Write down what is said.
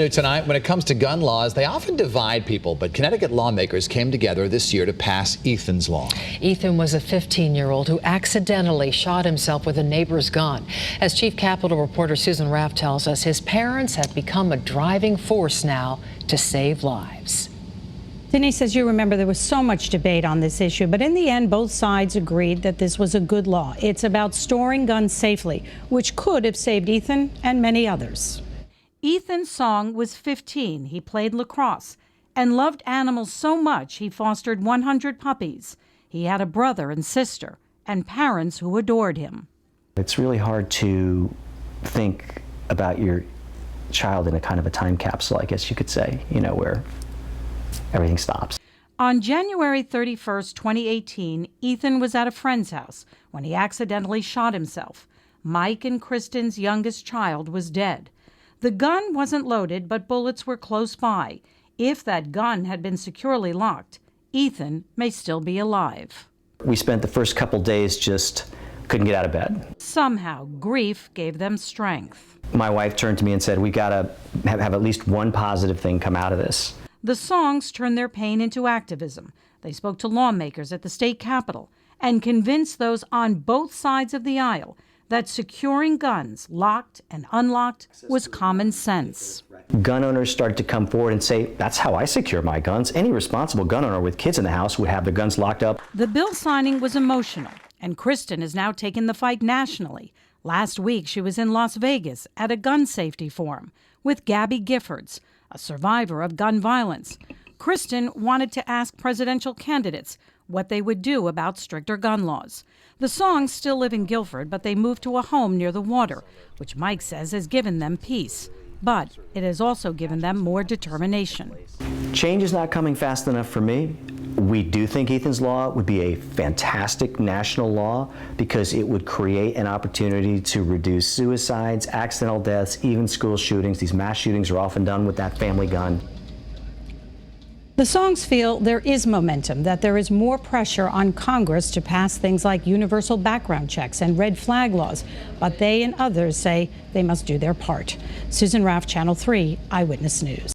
Tonight, when it comes to gun laws, they often divide people, but Connecticut lawmakers came together this year to pass Ethan's law. Ethan was a 15-year-old who accidentally shot himself with a neighbor's gun. As Chief Capitol reporter Susan Raff tells us, his parents have become a driving force now to save lives. Denise, as you remember, there was so much debate on this issue, but in the end, both sides agreed that this was a good law. It's about storing guns safely, which could have saved Ethan and many others. Ethan Song was 15. He played lacrosse and loved animals so much he fostered 100 puppies. He had a brother and sister and parents who adored him. It's really hard to think about your child in a kind of a time capsule, I guess you could say, where everything stops. On January 31st, 2018, Ethan was at a friend's house when he accidentally shot himself. Mike and Kristin's youngest child was dead. The gun wasn't loaded, but bullets were close by. If that gun had been securely locked, Ethan may still be alive. We spent the first couple days just couldn't get out of bed. Somehow, grief gave them strength. My wife turned to me and said, we got to have at least one positive thing come out of this. The Songs turned their pain into activism. They spoke to lawmakers at the state capitol and convinced those on both sides of the aisle that securing guns, locked and unlocked, was common sense. Gun owners started to come forward and say, that's how I secure my guns. Any responsible gun owner with kids in the house would have their guns locked up. The bill signing was emotional, and Kristin has now taken the fight nationally. Last week, she was in Las Vegas at a gun safety forum with Gabby Guilford, a survivor of gun violence. Kristin wanted to ask presidential candidates what they would do about stricter gun laws. The Songs still live in Guilford, but they moved to a home near the water, which Mike says has given them peace. But it has also given them more determination. Change is not coming fast enough for me. We do think Ethan's law would be a fantastic national law because it would create an opportunity to reduce suicides, accidental deaths, even school shootings. These mass shootings are often done with that family gun. The Songs feel there is momentum, that there is more pressure on Congress to pass things like universal background checks and red flag laws, but they and others say they must do their part. Susan Raff, Channel 3 Eyewitness News.